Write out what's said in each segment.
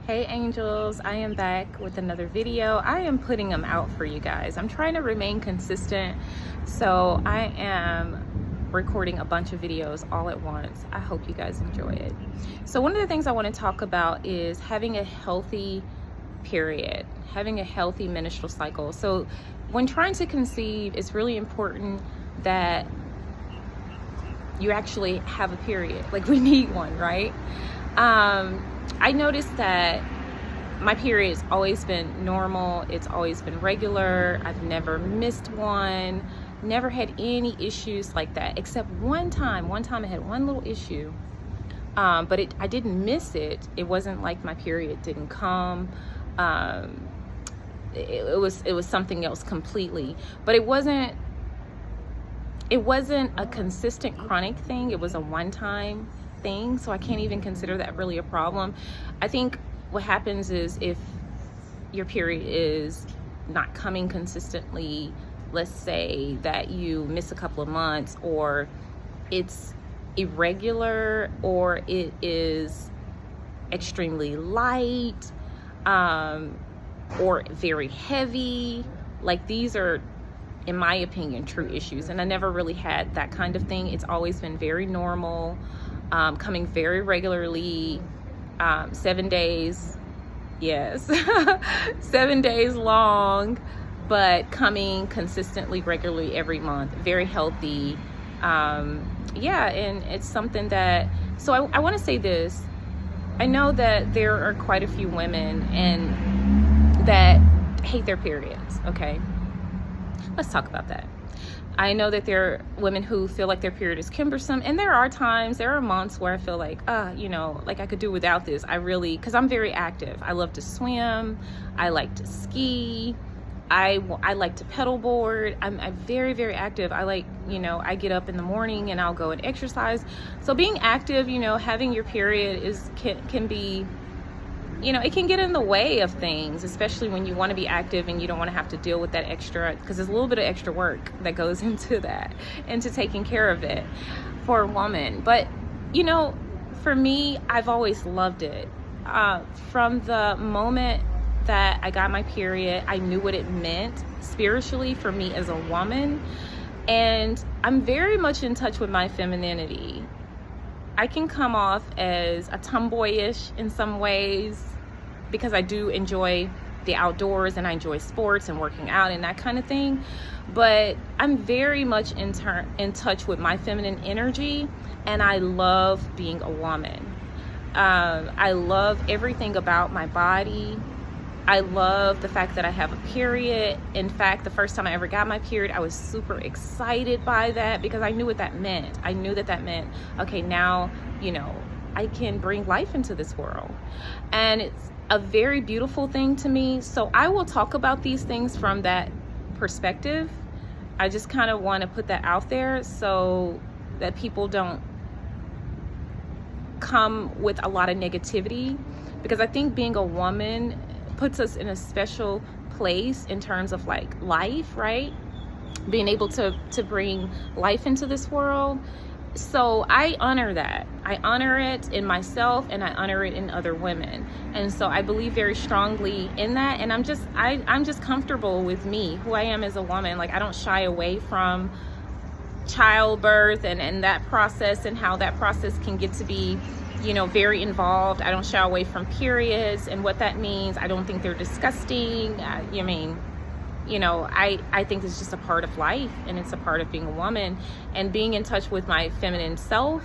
Hey angels, I am back with another video. I am putting them out for you guys. I'm trying to remain consistent, so I am recording a bunch of videos all at once. I hope you guys enjoy it. So one of the things I want to talk about is having a healthy period, having a healthy menstrual cycle. So when trying to conceive, it's really important that you actually have a period. Like, we need one, right? I noticed that my period's always been normal. It's always been regular. I've never missed one, never had any issues like that, except one time I had one little issue, but I didn't miss it. It wasn't like my period didn't come. It was something else completely, but it wasn't a consistent chronic thing. It was a one-time thing, so I can't even consider that really a problem. I think what happens is if your period is not coming consistently, let's say that you miss a couple of months, or it's irregular, or it is extremely light, or very heavy, like, these are, in my opinion, true issues. And I never really had that kind of thing. It's always been very normal, coming very regularly, 7 days, yes, 7 days long, but coming consistently, regularly every month, very healthy. Yeah, and it's something that, so I want to say this. I know that there are quite a few women and that hate their periods, okay? Let's talk about that. I know that there are women who feel like their period is cumbersome, and there are months where I feel like, like I could do without this. Because I'm very active. I love to swim. I like to ski. I like to pedal board. I'm very, very active. I get up in the morning and I'll go and exercise. So being active, having your period can be, it can get in the way of things, especially when you want to be active and you don't want to have to deal with that extra, because there's a little bit of extra work that goes into that, into taking care of it for a woman. But, for me, I've always loved it. From the moment that I got my period, I knew what it meant spiritually for me as a woman. And I'm very much in touch with my femininity. I can come off as a tomboyish in some ways, because I do enjoy the outdoors and I enjoy sports and working out and that kind of thing. But I'm very much in touch with my feminine energy, and I love being a woman. I love everything about my body. I love the fact that I have a period. In fact, the first time I ever got my period, I was super excited by that, because I knew what that meant. I knew that meant, okay, now, I can bring life into this world. And it's a very beautiful thing to me. So I will talk about these things from that perspective. I just kind of want to put that out there so that people don't come with a lot of negativity, because I think being a woman puts us in a special place in terms of like life, right? Being able to bring life into this world. So I honor that. I honor it in myself, and I honor it in other women. And so I believe very strongly in that. And I'm just comfortable with me, who I am as a woman. Like, I don't shy away from childbirth and that process, and how that process can get to be, very involved. I don't shy away from periods and what that means. I don't think they're disgusting. I think it's just a part of life, and it's a part of being a woman and being in touch with my feminine self.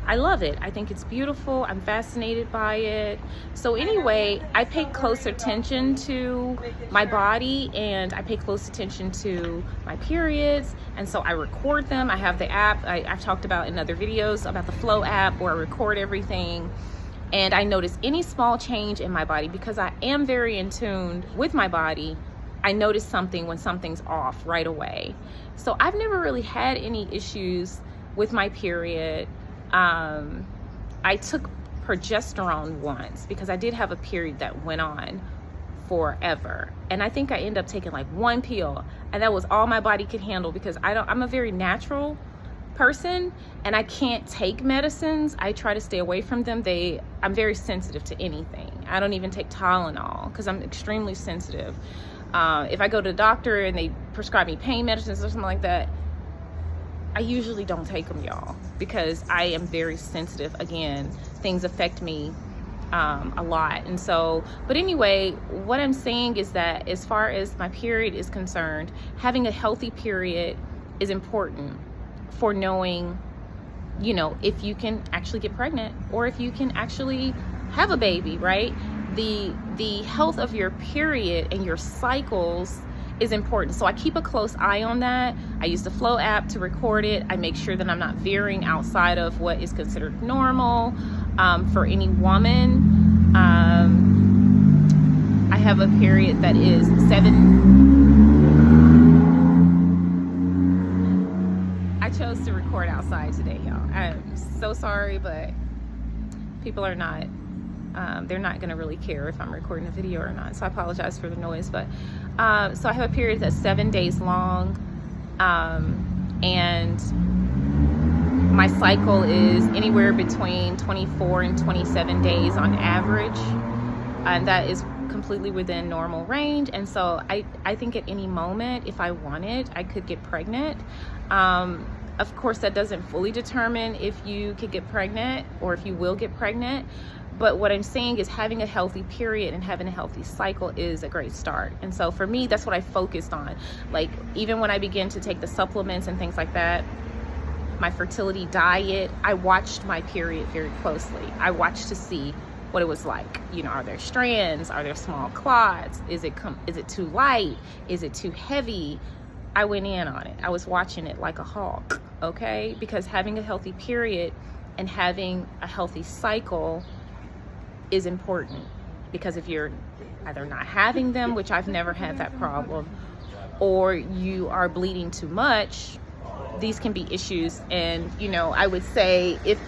I love it. I think it's beautiful. I'm fascinated by it. So anyway, I pay close attention to my body, and I pay close attention to my periods. And so I record them. I have the app. I've talked about in other videos about the Flow app, where I record everything. And I notice any small change in my body, because I am very in tune with my body. I notice something when something's off right away. So I've never really had any issues with my period. I took progesterone once, because I did have a period that went on forever. And I think I ended up taking like one pill, and that was all my body could handle, because I'm a very natural person and I can't take medicines, I try to stay away from them. I'm very sensitive to anything. I don't even take Tylenol because I'm extremely sensitive. If I go to the doctor and they prescribe me pain medicines or something like that, I usually don't take them, y'all, because I am very sensitive. Again, things affect me a lot. And so, but anyway, what I'm saying is that as far as my period is concerned, having a healthy period is important for knowing, you know, if you can actually get pregnant or if you can actually have a baby, right? The health of your period and your cycles is important. So I keep a close eye on that. I use the Flow app to record it. I make sure that I'm not veering outside of what is considered normal for any woman. I have a period that is 7. I chose to record outside today, y'all. I'm so sorry, but people are not, they're not gonna really care if I'm recording a video or not. So I apologize for the noise, but so I have a period that's 7 days long, and my cycle is anywhere between 24 and 27 days on average, and that is completely within normal range. And so I think at any moment, if I wanted, I could get pregnant. Of course, that doesn't fully determine if you could get pregnant or if you will get pregnant. But what I'm saying is having a healthy period and having a healthy cycle is a great start. And so for me, that's what I focused on. Like, even when I began to take the supplements and things like that, my fertility diet, I watched my period very closely. I watched to see what it was like. You know, are there strands? Are there small clots? Is it too light? Is it too heavy? I went in on it. I was watching it like a hawk, okay? Because having a healthy period and having a healthy cycle is important, because if you're either not having them, which I've never had that problem, or you are bleeding too much, these can be issues. And you know, I would say if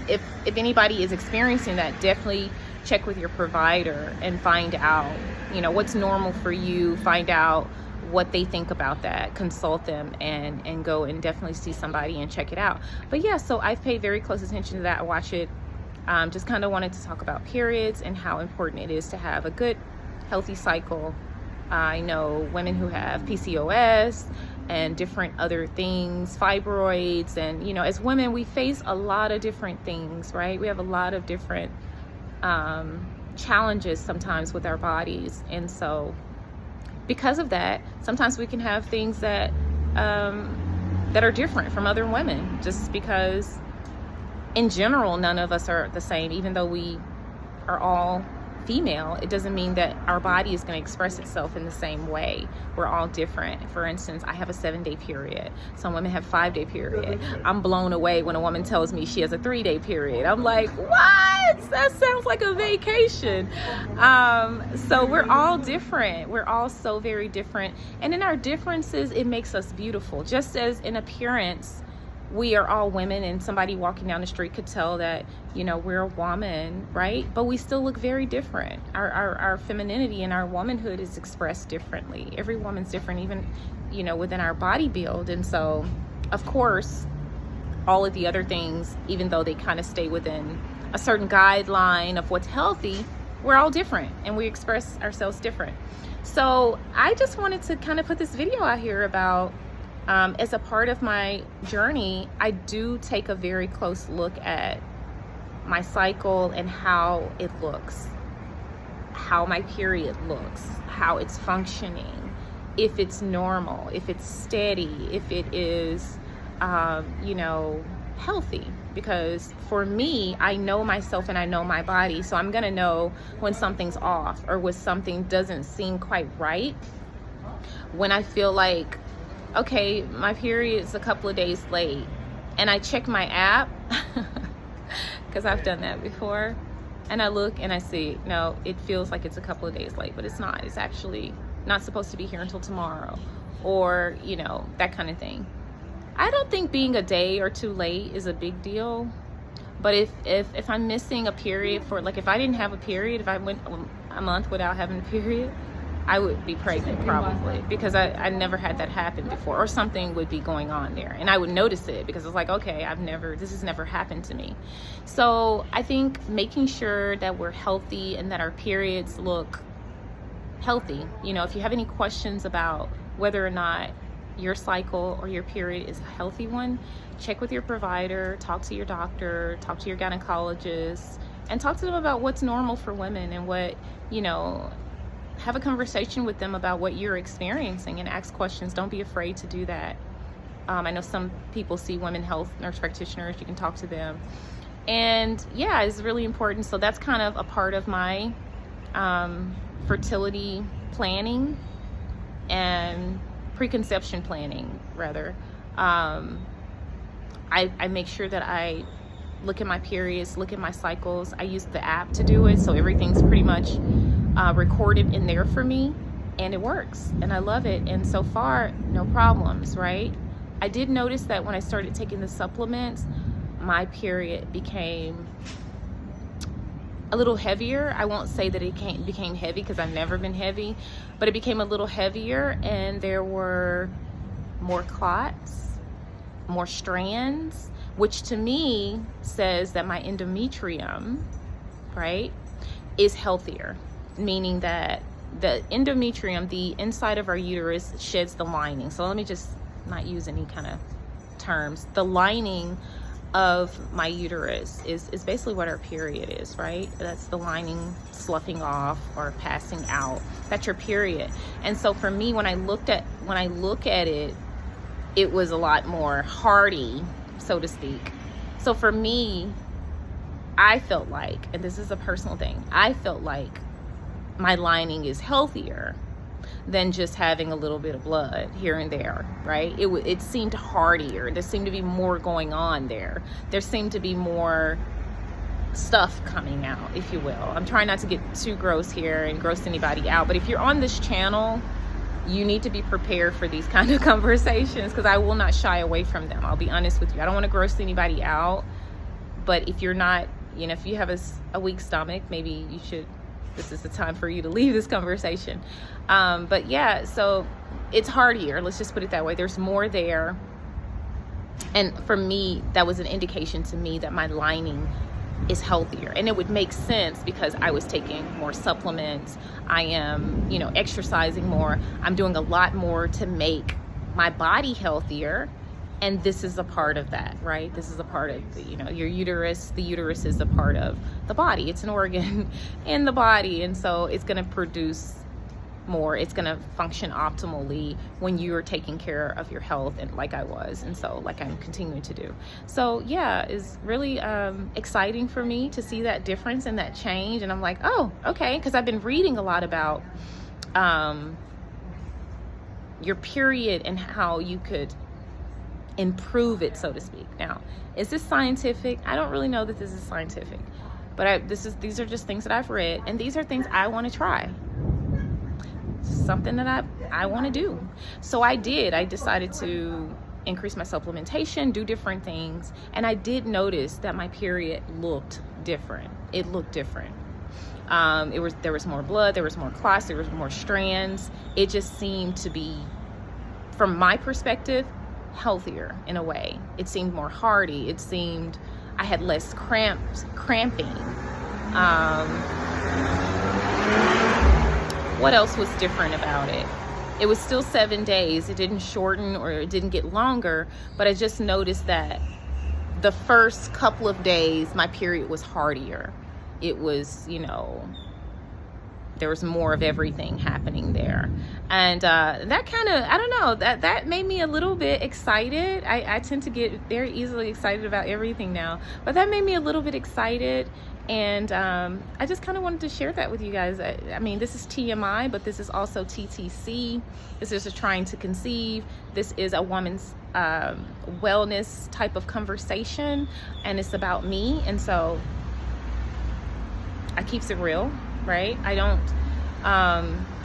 anybody is experiencing that, definitely check with your provider and find out, you know, what's normal for you. Find out what they think about that, consult them, and go and definitely see somebody and check it out. But yeah, so I've paid very close attention to that. I watch it. Just kind of wanted to talk about periods and how important it is to have a good, healthy cycle. I know women who have PCOS and different other things, fibroids, and you know, as women, we face a lot of different things, right? We have a lot of different challenges sometimes with our bodies. And so because of that, sometimes we can have things that that are different from other women, just because in general, none of us are the same. Even though we are all female, it doesn't mean that our body is going to express itself in the same way. We're all different. For instance, I have a 7-day period. Some women have 5-day period. I'm blown away when a woman tells me she has a 3-day period. I'm like, what? That sounds like a vacation. So we're all different. We're all so very different. And in our differences, it makes us beautiful. Just as in appearance, we are all women, and somebody walking down the street could tell that, you know, we're a woman, right? But we still look very different. Our femininity and our womanhood is expressed differently. Every woman's different, even, you know, within our body build. And so, of course, all of the other things, even though they kind of stay within a certain guideline of what's healthy, we're all different and we express ourselves different. So I just wanted to kind of put this video out here about, as a part of my journey, I do take a very close look at my cycle and how it looks, how my period looks, how it's functioning, if it's normal, if it's steady, if it is, you know, healthy. Because for me, I know myself and I know my body, so I'm gonna know when something's off or when something doesn't seem quite right. When I feel like, okay, my period's a couple of days late, and I check my app because I've done that before, and I look and I see, no, it feels like it's a couple of days late, but it's not. It's actually not supposed to be here until tomorrow, or, you know, that kind of thing. I don't think being a day or two late is a big deal, but if I'm missing a period for, like, if I didn't have a period, if I went a month without having a period, I would be pregnant probably, because I never had that happen before, or something would be going on there, and I would notice it because it's like, okay, this has never happened to me. So I think making sure that we're healthy and that our periods look healthy. You know, if you have any questions about whether or not your cycle or your period is a healthy one, check with your provider, talk to your doctor, talk to your gynecologist, and talk to them about what's normal for women and what, you know, have a conversation with them about what you're experiencing and ask questions. Don't be afraid to do that. I know some people see women health nurse practitioners. You can talk to them. And yeah, it's really important. So that's kind of a part of my fertility planning and preconception planning, rather. I make sure that I look at my periods, look at my cycles. I use the app to do it, so everything's pretty much recorded in there for me, and it works, and I love it. And so far, no problems, right? I did notice that when I started taking the supplements, my period became a little heavier. I won't say that it became heavy, because I've never been heavy, but it became a little heavier, and there were more clots, more strands, which to me says that my endometrium, right, is healthier, meaning that the endometrium, the inside of our uterus, sheds the lining. So let me just not use any kind of terms. The lining of my uterus is basically what our period is, right? That's the lining sloughing off or passing out. That's your period. And so for me, when I look at it, it was a lot more hardy, so to speak. So for me, I felt like, and this is a personal thing, I felt like my lining is healthier than just having a little bit of blood here and there, right? It seemed hardier. There seemed to be more going on there. There seemed to be more stuff coming out, if you will. I'm trying not to get too gross here and gross anybody out, but if you're on this channel, you need to be prepared for these kind of conversations, because I will not shy away from them. I'll be honest with you. I don't want to gross anybody out, but if you're not, you know, if you have a weak stomach, maybe you should, this is the time for you to leave this conversation. But yeah, so it's hardier, let's just put it that way. There's more there. And for me, that was an indication to me that my lining is healthier. And it would make sense because I was taking more supplements. I am, you know, exercising more. I'm doing a lot more to make my body healthier. And this is a part of that, right? This is a part of, you know, your uterus. The uterus is a part of the body. It's an organ in the body. And so it's going to produce more. It's going to function optimally when you're taking care of your health, and like I was, and so like I'm continuing to do. So yeah, it's really exciting for me to see that difference and that change. And I'm like, oh, okay, because I've been reading a lot about your period and how you could improve it, so to speak. Now, is this scientific? I don't really know that this is scientific, but these are just things that I've read, and these are things I want to try. Something that I want to do. So I decided to increase my supplementation, do different things, and I did notice that my period looked different. It looked different. There was more blood, there was more clots, there was more strands. It just seemed to be, from my perspective, healthier in a way. It seemed more hardy. It seemed I had less cramping. What else was different about it? It was still 7 days. It didn't shorten or it didn't get longer, but I just noticed that the first couple of days my period was hardier. It was, you know, there was more of everything happening there. And that kind of, I don't know, that made me a little bit excited. I tend to get very easily excited about everything now, but that made me a little bit excited. And I just kind of wanted to share that with you guys. I mean, this is TMI, but this is also TTC. This is just trying to conceive. This is a woman's wellness type of conversation, and it's about me. And so I keeps it real, right? I don't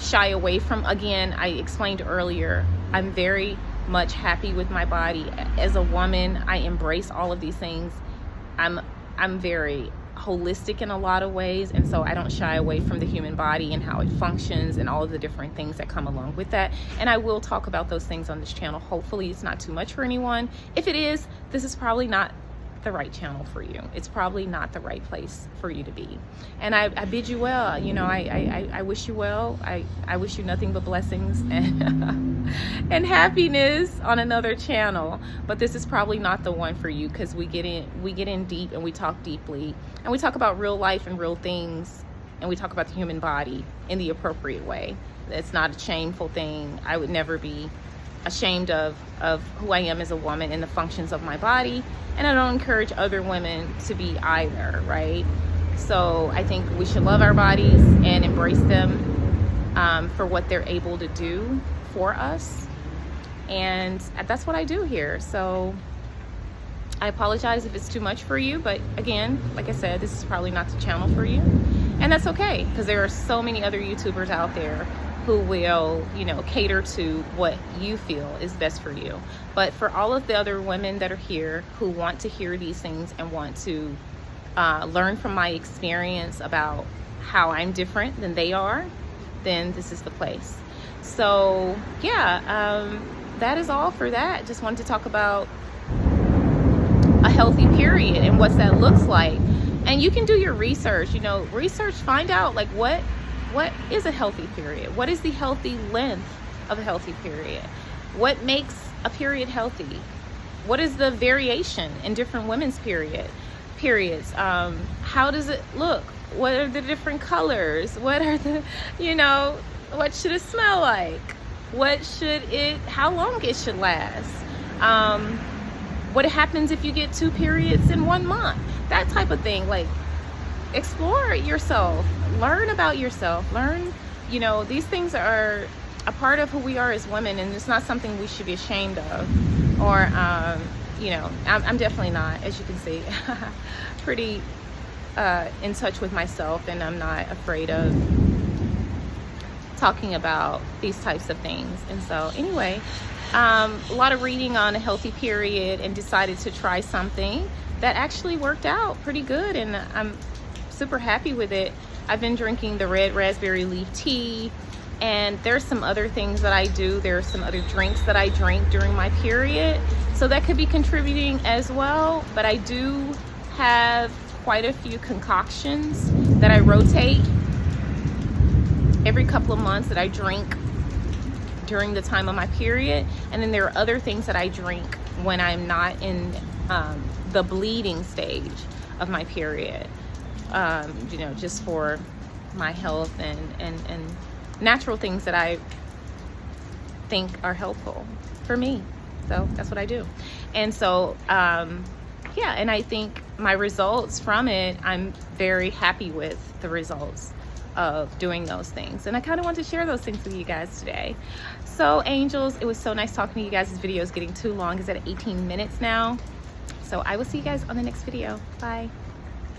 shy away from, again, I explained earlier, I'm very much happy with my body. As a woman, I embrace all of these things. I'm very holistic in a lot of ways, and so I don't shy away from the human body and how it functions and all of the different things that come along with that. And I will talk about those things on this channel. Hopefully it's not too much for anyone. If it is, this is probably not the right channel for you. It's probably not the right place for you to be. And I bid you well. You know, I wish you well. I wish you nothing but blessings and and happiness on another channel. But this is probably not the one for you, because we get in deep, and we talk deeply, and we talk about real life and real things, and we talk about the human body in the appropriate way. It's not a shameful thing. I would never be ashamed of who I am as a woman and the functions of my body, and I don't encourage other women to be either, right? So I think we should love our bodies and embrace them for what they're able to do for us, and that's what I do here. So I apologize if it's too much for you, but again, like I said, this is probably not the channel for you, and that's okay, because there are so many other YouTubers out there who will, you know, cater to what you feel is best for you. But for all of the other women that are here who want to hear these things and want to learn from my experience about how I'm different than they are, then this is the place. So yeah, that is all for that. Just wanted to talk about a healthy period and what that looks like. And you can do your research, you know, find out like what is a healthy period? What is the healthy length of a healthy period? What makes a period healthy? What is the variation in different women's periods? How does it look? What are the different colors? What are the, you know, what should it smell like? How long it should last? What happens if you get 2 periods in 1 month? That type of thing. Like, explore yourself, learn about yourself, you know, these things are a part of who we are as women, and it's not something we should be ashamed of, or you know, I'm definitely not, as you can see, pretty in touch with myself, and I'm not afraid of talking about these types of things. And so anyway, a lot of reading on a healthy period, and decided to try something that actually worked out pretty good, and I'm super happy with it. I've been drinking the red raspberry leaf tea, and there's some other things that I do. There's some other drinks that I drink during my period, so that could be contributing as well. But I do have quite a few concoctions that I rotate every couple of months that I drink during the time of my period. And then there are other things that I drink when I'm not in the bleeding stage of my period. You know, just for my health and natural things that I think are helpful for me. So that's what I do. And so yeah, and I think my results from it, I'm very happy with the results of doing those things, and I kind of want to share those things with you guys today. So angels, it was so nice talking to you guys. This video is getting too long. It's at 18 minutes now, so I will see you guys on the next video. Bye.